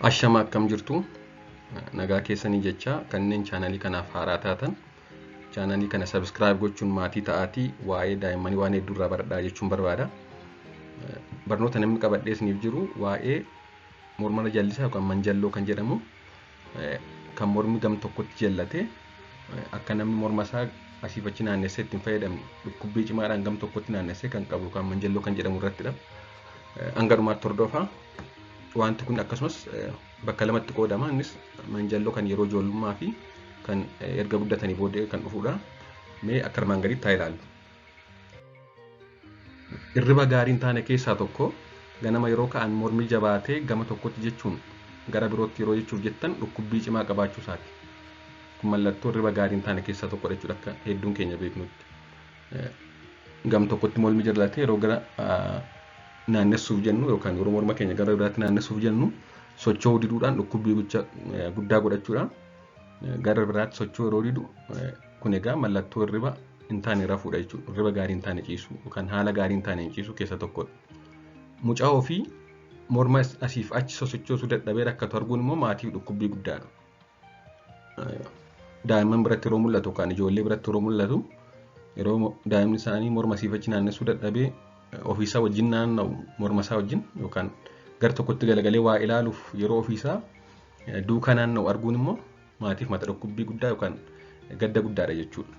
Ashama akkam jirtu nagaa keessanii jecha kanneen chaanalii kanaaf haaraa taatan chaanalii kana subscribe gochuun maatii ta'aatii waa'ee daa'immanii waan hedduu irraa baradhaa jechuun barbaada. Barnoota namni qabadhee isiniif jiru waa'ee morma jallisaa yookaan manjalloo kan jedhamu kan mormi gam tokkotti jallatee akka namni morma isaa asiif achi naannessee ittiin fayyadamne dhukkubbii cimaadhaan gam tokkotti naannessee kan qabu kan manjalloo kan jedhamu irrattidha. Hanga dhumaatti hordofaa. Wanti kun akkasumas bakka lamatti qoodama. Innis manjalloo kan yeroo ijoollummaa fi kan erga guddatanii booddee kan dhufudha. Mee akka armaan gadiitti haa ilaallu. Irriba gaariin taane keessaa tokko ganama yeroo ka'an mormi jabaatee gama tokkotti jechuun gara birootti yeroo jechuuf jettan dhukkubbii cimaa qabaachuu isaati. Kun mallattoo irriba gaariin taane keessaa tokkodha jechuudha akka hedduun keenya beeknutti. Gam tokkotti mormi jabaatee yeroo gara naannessuuf jennu yookaan yeroo morma keenya gara biraatti naannessuuf jennu socho'uu diduudhaan dhukkubbii guddaa godhachuudhaan gara biraatti socho'uu yeroo didu kun egaa mallattoo irriba hin taane rafuudha jechuudha. Irriba gaarii hin taane ciisuu yookaan haala gaarii hin taane ciisuu keessa tokkodha. Mucaa ofii morma asiif achi sosochoosuu dadhabee rakkatu arguun immoo maatiif dhukkubbii guddaadha. Daa'imman biratti yeroo mul'atu yookaan ijoollee biratti yeroo mul'atu yeroo daa'imni isaanii morma asiif achi naannessuu dadhabee ofiisaa wajjin naanna'u morma isaa wajjin yookaan gara tokkotti galagalee waa ilaaluuf yeroo ofiisaa duukaa naanna'u arguun immoo maatiif mata dhukkubbii guddaa yookaan gadda guddaadha jechuudha.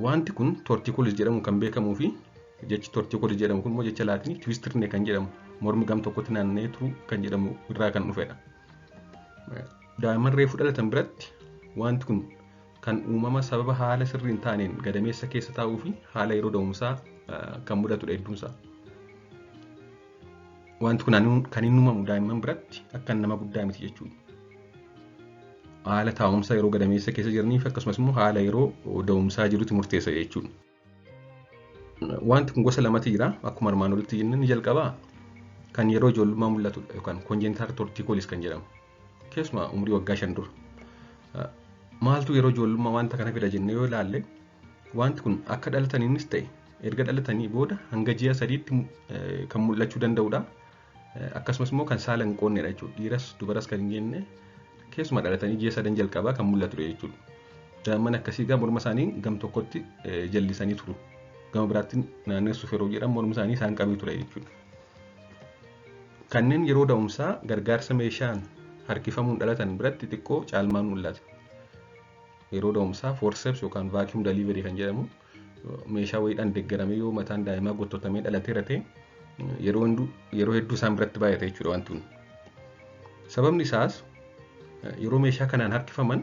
Wanti kun torticollis jedhamu kan beekamuu fi jechi torticollis jedhamu kun immoo jecha laatinii twistirne kan jedhamu mormi gam tokkotti naanna'ee turuu kan jedhamu irraa kan dhufedha. Daa'imman reefu dhalatan biratti wanti kun kan uumama sababa haala sirrii hin taaneen gadameessa keessa taa'uu fi haala yeroo da'umsaa kan mudatudha hedduunsaa. Wanti kun kan inni uumamu daa'imman biratti akka nama guddaa miti jechuudha. Haala taa'umsa yeroo gadameessa keessa jiraniif akkasumas immoo haala yeroo da'umsaa jirutti murteessa jechuudha. Wanti kun gosa lamatti jira. Akkuma armaan olitti jenne ni jalqabaa kan yeroo ijoollummaa mul'atudha yookaan congenital torticollis kan jedhamu. Keessumaa umurii waggaa 5 dura. Maaltu yeroo ijoollummaa wanta kana fida jennee yoo ilaalle wanti kun akka dhalataniinis ta'e erga dhalatanii booda hanga ji'a 3tti kan mul'achuu danda'udha. Akkasumas immoo kan saala hin qoonnedha jechuudha. Dhiiras dubaras kan hin jenne keessumaa dhalatanii ji'a 3 jalqabaa kan mul'atudha jechuudha. Daa'imman akkasii gaa morma isaanii gam tokkotti jallisanii turu. Gama biraatti naannessuuf yeroo jedhan morma isaanii isaan qabee ture jechuudha. Kanneen yeroo da'umsaa gargaarsa meeshaan harkifamuun dhalatan biratti xiqqoo caalmaan mul'ata. Yeroo da'umsaa forceps yookaan vacuum delivery kan jedhamu meeshaa wayiidhaan deeggaramee yoo mataan daa'imaa gottotamee dhalateera ta'e yeroo hedduu isaan biratti baay'ata jechuudha wanti kun. Sababni isaas yeroo meeshaa kanaan harkifaman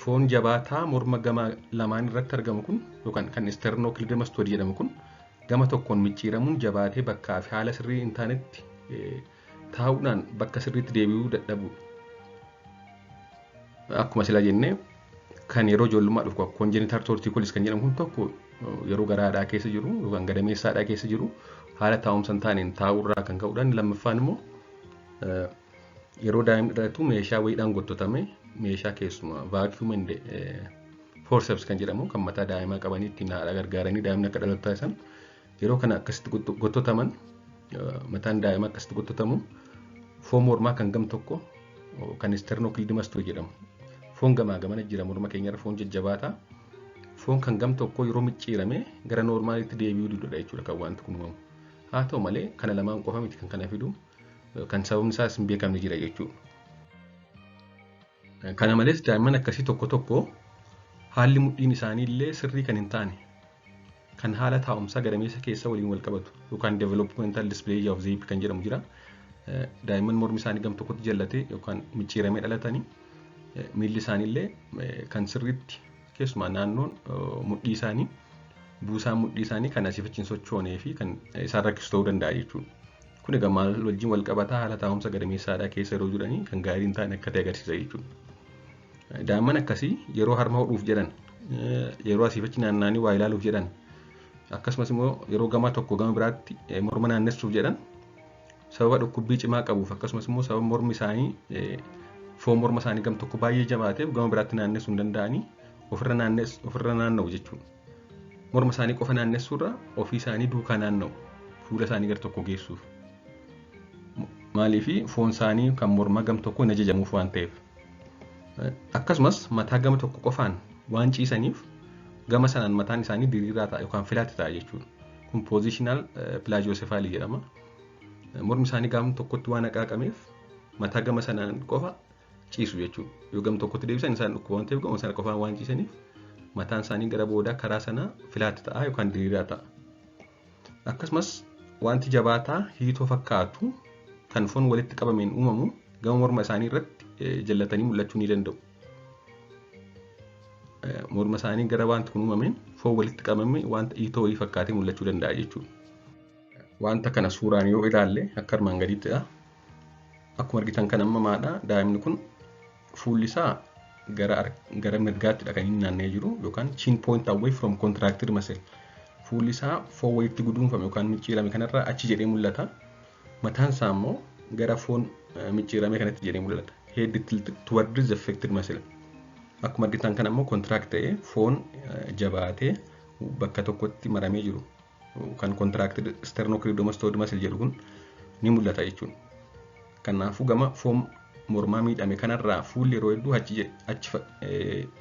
foon jabaataa morma gama lamaan irratti argamu kun yookaan kan sternocleidomastoid jedhamu kun gama tokkoon micciiramuun jabaatee bakkaa fi haala sirrii hin taanetti taa'uudhaan bakka sirriitti deebi'uu dadhabu. Akkuma sila jennee kan yeroo ijoollummaa dhufu congenital torticollis kan jedhamu kun tokko yeroo garaadhaa keessa jiru yookaan gadameessaadhaa keessa jiru haala taa'umsa hin taaneen taa'uurraa kan ka'uudhaan lammaffaan immoo yeroo daa'imni dhalatu meeshaa wayiidhaan gottotame meeshaa keessumaa vacuum forceps kan jedhamu kan mataa daa'imaa qabanii ittiin haadha gargaaranii daa'imni akka dhalatu taasisan yeroo kana akkasitti gottotaman mataan daa'imaa akkasitti gottotamu foon mormaa kan gam tokko kan sternocleidomastoid jedhamu. Foon gamaa gamana jira morma keenyarra foon jajjabaataa foon kan gam tokko yeroo micciirame gara normaalitti deebi'uu didudha jechuudha kan wanti kun uumamu. Haa ta'u malee kana lamaan qofa miti kan kana fidu kan sababni isaas hin beekamne jira jechuudha. Kana malees daa'imman akkasii tokko tokko haalli mudhiin isaanii illee sirrii kan hin taane kan haala taa'umsaa gadameessa keessa waliin wal qabatu yookaan developmental dysplasia of the hip kan jedhamu jira. Daa'imman mormi isaanii gam tokkotti jallatee yookaan micciiramee dhalatanii miilli isaanii illee kan sirriitti keessumaa naannoon mudhii isaanii buusaan mudhii isaanii kan asiif achiin sochoonee fi kan isaan rakkisu ta'uu danda'a jechuudha. Kun egaa maal wajjin wal qabataa haala taa'umsa gadameessaadhaa keessa yeroo jiranii kan gaarii hin taane akka ta'e agarsiisa jechuudha. Daa'imman akkasii yeroo harma hodhuuf jedhan yeroo asiif achi naanna'anii waa ilaaluuf jedhan akkasumas immoo yeroo gama tokko gama biraatti morma naannessuuf jedhan sababa dhukkubbii cimaa qabuuf akkasumas immoo sababa mormi isaanii foon morma isaanii gam tokko baay'ee jabaateef gama biraatti naannessuu hin danda'anii ofirra naanna'u jechuudha. Morma isaanii qofa naannessuurra ofii isaanii duukaa naanna'u fuula isaanii gara tokko geessuuf. Maaliifi foon isaanii kan mormaa gam tokko hin ajajamuuf waan ta'eef. Akkasumas mataa gama tokko qofaan waan ciisaniif gama sanaan mataan isaanii diriiraa ta'a yookaan filaatti ta'a jechuudha. Kun positional plagiocephaly jedhama. Mormi isaanii gama tokkotti waan haqaaqameef mataa gama sanaan qofa ciisu jechuudha. Yoo gama tokkotti deebisan isaan dhukkuba waan ta'eef gama sana qofaan waan ciisaniif mataan isaanii gara boodaa karaa sana filaatti ta'a yookaan diriiraa ta'a. Akkasumas wanti jabaataa hiitoo fakkaatu kan foon walitti qabameen uumamu gama morma isaanii irratti jallatanii mul'achuu ni danda'u. Morma isaanii gara wanti kun uumameen foon walitti qabame wanta hiitoo walii fakkaatee mul'achuu danda'a jechuudha. Wanta kana suuraan yoo ilaalle akka armaan gadiittidha. Akkuma argitan kan amma maadha. Daa'imni kun fuulli isaa gara mirgaattidha kan inni naanna'ee jiru yookaan chin point away from contracted muscle. Fuulli isaa foon walitti guduunfame yookaan micciirame kanarraa achi jedhee mul'ata. Mataan isaa immoo gara foon micciirame kanatti jedhee mul'ata. Head tilted towards the affected muscle. Akkuma argitan kan ammoo contract ta'ee foon jabaatee bakka tokkotti maramee jiru kan contracted sternocleidomastoid muscle jedhu kun ni mul'ata jechuudha. Kanaafuu gama foon mormaa miidhame kanarraa fuulli yeroo hedduu achi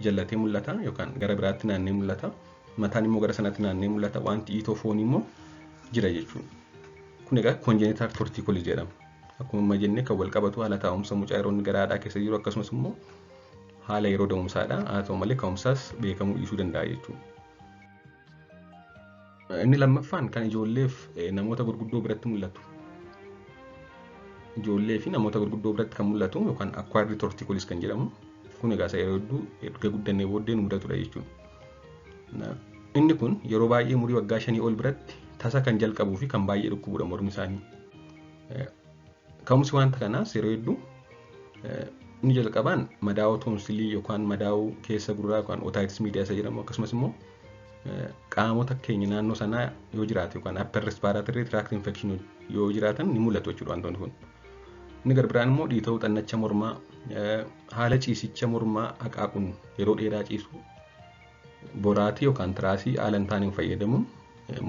jallatee mul'ata yookaan gara biraatti naannee mul'ata. Mataan immoo gara sanatti naannee mul'ata. Wanti hiitoo foonii immoo jira jechuudha. Kun egaa congenital torticollis jedhama. Akkuma amma jennee kan wal qabatu haala taa'umsa mucaa yeroo inni gara haadhaa keessa jiru akkasumas immoo haala yeroo da'umsaadha. Haa ta'u malee ka'umsaas beekamuu dhiisuu danda'a jechuudha. Inni lammaffaan kan ijoolleef namoota gurguddoo biratti mul'atu. Ijoollee fi namoota gurguddoo biratti kan mul'atu yookaan acquired torticollis kan jedhamu. Kun egaa isa yeroo hedduu erga guddannee booddee nu mudatudha jechuudha. Inni kun yeroo baay'ee umurii waggaa 5 ol biratti tasa kan jalqabuu fi kan baay'ee dhukkubudha mormi isaanii. Ka'umsi wanta kanaas yeroo hedduu inni jalqabaan madaa'oo toonsilii yookaan madaa'oo keessa gurraa yookaan otitis media isa jedhamu akkasumas immoo qaamota keenya naannoo sanaa yoo jiraate yookaan upper respiratory tract infection yoo jiraatan ni mul'atu jechuudha wantoonni kun. Inni gara biraan immoo dhiita'uu xannacha mormaa haala ciisicha mormaa haqaaquun yeroo dheeraa ciisu boraatii yookaan tiraasii haala hin taaneen fayyadamuun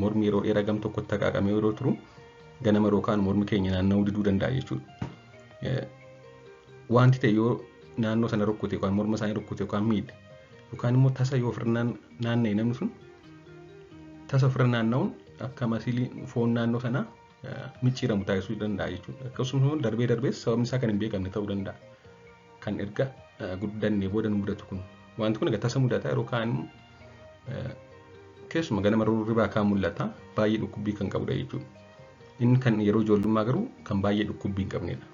mormi yeroo dheeraa gam tokkotti haqaaqamee yeroo turu ganama yookaan mormi keenya naanna'uu diduu danda'a jechuudha. Wanti ta'e yoo naannoo sana rukkute yookaan morma isaanii rukkute yookaan miidhe yookaan immoo tasa yoo ofirra naanna'e namni sun tasa ofirra naanna'uun akka masiilii foon naannoo sanaa micciiramu taasisuu danda'a jechuudha. Akkasumas darbee darbees sababni isaa kan hin beekamne ta'uu danda'a. Kan erga guddannee booda nu mudatu kun. Wanti kun egaa tasa mudata yeroo kaan keessuma ganama rurribaa kaan mul'ata baay'ee dhukkubbii kan qabudha jechuudha. Inni kan yeroo ijoollummaa garuu kan baay'ee dhukkubbii hin qabnedha.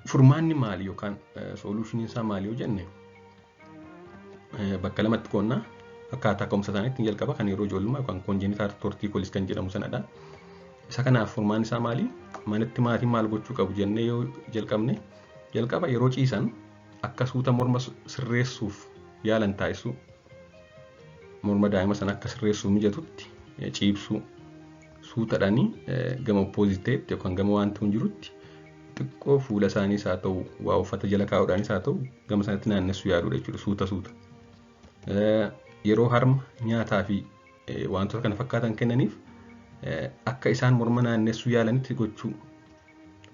Furmaanni maali yookaan solushiniin isaa maali yoo jenne bakka lamatti qoonnaa akkaataa ka'umsa isaaniitti jalqaba kan yeroo ijoollummaa yookaan congenital torticollis kan jedhamu sanadha. Isa kanaaf furmaanni isaa maali? Manatti maatiin maal gochuu qabu jennee yoo jalqaba yeroo ciisan akka suuta morma sirreessuuf yaalan taasisu morma daa'ima sana akka sirreessuuf mijatutti ciibsuu suutadhaanii gama oppositeetti yookaan gama wanti hin jirutti xiqqoo fuula isaaniis haa ta'u waa uffata jala kaa'uudhaanis haa ta'u gama sanatti naannessuu yaaluudha jechuudha suuta. Yeroo harma nyaataa fi wantoota kana fakkaatan kennaniif akka isaan morma naannessuu yaalanitti gochuu.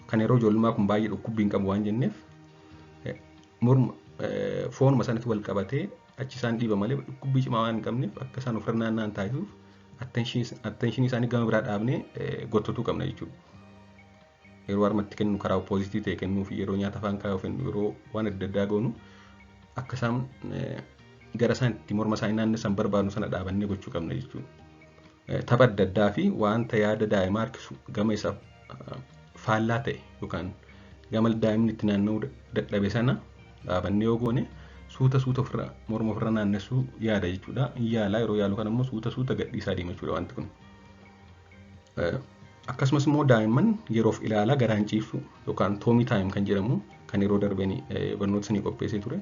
Kan yeroo ijoollummaa kun baay'ee dhukkubbii hin qabu waan jenneef morma foonuma sanatti wal qabatee achi isaan dhiiba malee dhukkubbii cimaa waan hin qabneef akka isaan ofirra naanna'an taasisuuf attention isaanii gama biraa dhaabnee gottotuu qabna jechuudha. Yeroo harmatti kennu karaa oppositii ta'e kennuu fi yeroo nyaata afaan kaa'uuf yeroo waan adda addaa goonu akka isaan gara isaanitti morma isaanii naannessan barbaadnu sana dhaabannee gochuu qabna jechuudha. Tapha adda addaa fi wanta yaada daa'imaa harkisu gama isaa faallaa ta'e yookaan gama daa'imni itti naanna'uu dadhabe sana dhaabannee yoo goone suuta ofirra morma ofirra naannessuu yaada jechuudha. Yaalaa yeroo yaalu kan immoo suuta gadhiisaa deema jechuudha wanti kun. Akkasumas immoo daa'imman yeroof ilaalaa garaan ciibsu yookaan toomii taayim kan jedhamu kan yeroo darbanii barnoota sanii qopheessee ture.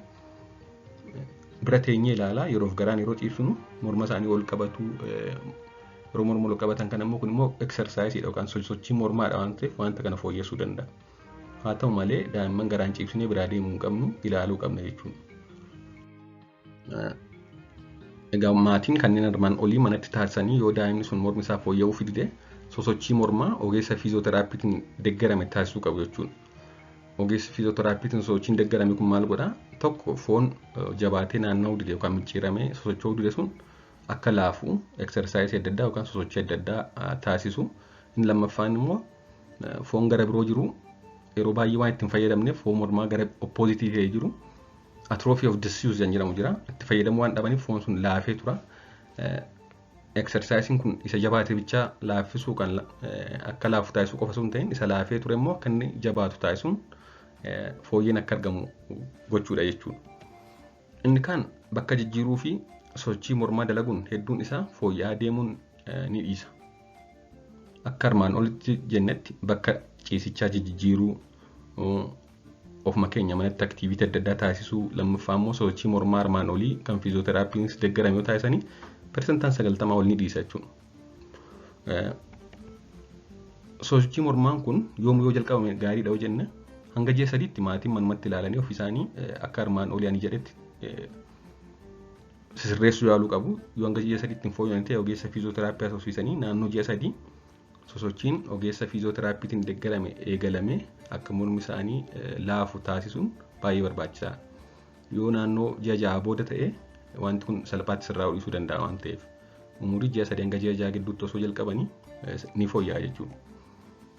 Bira teenyee ilaalaa yeroof garaan yeroo ciibsinu morma isaanii ol qabatu yeroo morma ol qabatan kan immoo kun immoo eksarsaayisiidha yookaan sochii mormaadha waan ta'eef wanta kana fooyyessuu danda'a. Haa ta'u malee daa'imman garaan ciibsinee biraa deemuu hin qabnu ilaaluu qabna jechuudha. Egaa maatiin kanneen armaan olii manatti taasisanii yoo daa'imni sun mormi isaa fooyya'uu fidide sosochii mormaa ogeessa fiizooteraapiitiin deeggarame taasisuu qabu jechuudha. Ogeessi fiizooteraapiitiin sosochiin deeggarame kun maal godhaa? Tokko foon jabaatee naanna'uu dide yookaan micciiramee sosocho'uu dide sun akka laafu eksersaayisii adda addaa yookaan sosochii adda addaa taasisu. Inni lammaffaan immoo foon gara biroo jiru yeroo baay'ee waan ittiin fayyadamneef foon mormaa gara oppozitii ta'ee jiru atrophy of disuse jedhamu jira. Itti fayyadamuu waan dhabaniif foon sun laafee tura. Exersaisiin kun isa jabaatee bichaa laaffisuu kan akka laafu taasisuu qofa osoo hin ta'in isa laafee ture immoo akka inni jabaatu taasisuun fooyyeen akka argamu gochuudha jechuudha. Inni kaan bakka jijjiiruu fi sochii mormaa dalaguun hedduun isaa fooyya'aa deemuun ni dhiisa. Akka armaan olitti jennetti bakka ciisichaa jijjiiruu ofuma keenya manatti aktiivitii adda addaa taasisuu lammaffaa immoo sochii mormaa armaan olii kan fiizooteraapiin deeggarame yoo taasisanii persentaan 90 ol ni dhiisa jechuudha. Sochii mormaan kun yoom yoo jalqabame gaariidha yoo jenne hanga ji'a 3tti maatiin manumatti ilaalanii ofii isaanii akka armaan olii ani jedhetti sirreessuu yaaluu qabu. Yoo hanga ji'a 3tti hin fooyya'in ta'e ogeessa fiizooteraappii haasofsiisanii naannoo ji'a 3 sosochiin ogeessa fiizooteraapiitiin deeggarame eegalame akka mormi isaanii laafu taasisuun baay'ee barbaachisaadha. Yoo naannoo ji'a 6 booda ta'e wanti kun salphaatti sirraa dhiisuu danda'a waan ta'eef umurii ji'a 3 hanga ji'a 6 gidduutti osoo jalqabanii ni fooyya'a jechuudha.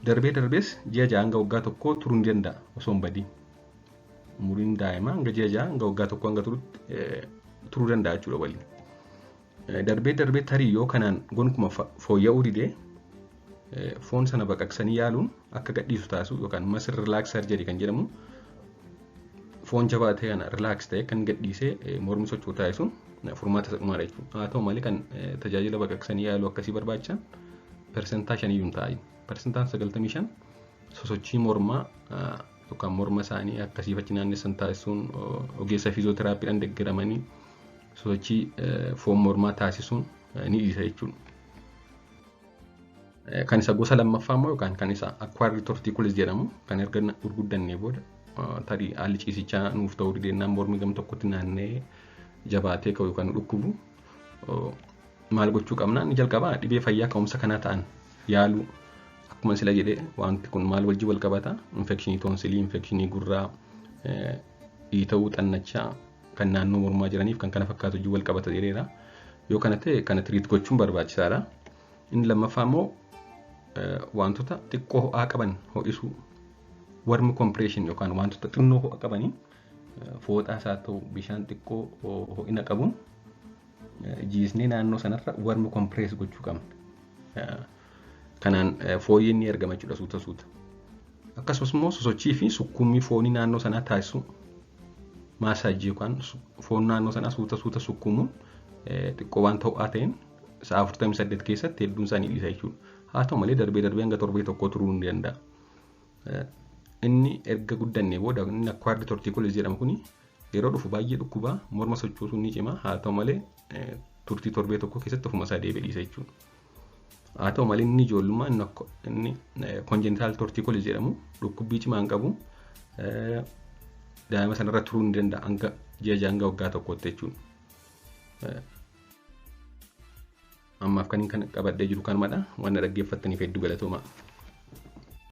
Darbee darbees ji'a 6 hanga waggaa tokkoo turuu ni danda'a osoo hin badiin. Umuriin daa'imaa hanga ji'a 6 hanga waggaa tokkoo hanga turuu danda'a jechuudha waliin. Darbee tarii yoo kanaan gonkumaa fooyya'uu didee foon sana baqaqsanii yaaluun akka gadhiisu taasisu yookaan muscle relax surgery kan jedhamu foon jabaatee kana relax ta'e kan gadhiisee mormi socho'u taasisuun furmaata dhumaadha jechuudha. Haa ta'u malee kan tajaajila baqaqsanii yaaluu akkasii barbaachisan persentaa 5 ta'a. Persentaan 95 sosochii mormaa yookaan morma isaanii akkasii fachi naannessan taasisuun ogeessa fiizooteraapiidhaan deeggaramanii sosochii foon mormaa taasisuun ni dhiisa jechuudha. Kan isa gosa lammaffaa immoo yookaan kan isa acquired torticollis jedhamu kan erga gurguddannee booda tarii haalli ciisichaa nuuf ta'uu didennaan mormi gam tokkotti naannee jabaatee ka'u yookaan dhukkubu maal gochuu qabna? Inni jalqabaa dhibee fayyaa ka'umsa kanaa ta'an yaaluu. Akkuma sila jedhee wanti kun maal wajjin wal qabata? Infekshinii toonsilii, infekshinii gurraa, dhiita'uu xannachaa kan naannoo mormaa jiraniif kan kana fakkaatu wajjin wal qabata jedheera. Yoo kana ta'e kana tiriit gochuun barbaachisaadha. Inni lammaffaa immoo wantoota xiqqoo ho'aa qaban ho'isuu, warmi compression yookaan wantoota xinnoo ho'a qabanii fooxaas haa ta'u bishaan xiqqoo ho'ina qabuun jiisnee naannoo sanarra warmi compress gochuu qabna. Kanaan fooyyeen ni argama jechuudha suuta. Akkasumas immoo sosochii fi sukkuumii foonii naannoo sanaa taasisu maasaajii yookaan foon naannoo sanaa suuta sukkuumuun xiqqoo waan ho'aa ta'een sa'a 48 keessatti hedduun isaanii dhiisa jechuudha. Haa ta'u malee darbee hanga torbee tokko turuu ni danda'a. Inni erga guddannee booda inni acquired torticollis jedhamu kuni yeroo dhufu baay'ee dhukkubaa morma sochoosuun ni cima. Haa ta'u malee turtii torbee tokko keessatti ofuma isaa deebi'ee dhiisa jechuudha. Haa ta'u malee inni ijoollummaa inni congenital torticollis jedhamu dhukkubbii cimaa hin qabu. Daa'ima sanarra turuu ni danda'a hanga ji'a 6 hanga waggaa tokkotti jechuudha. Ammaaf kan qabadhee jiru kanumadha. Waan dhaggeeffattaniif hedduu galatoomaa.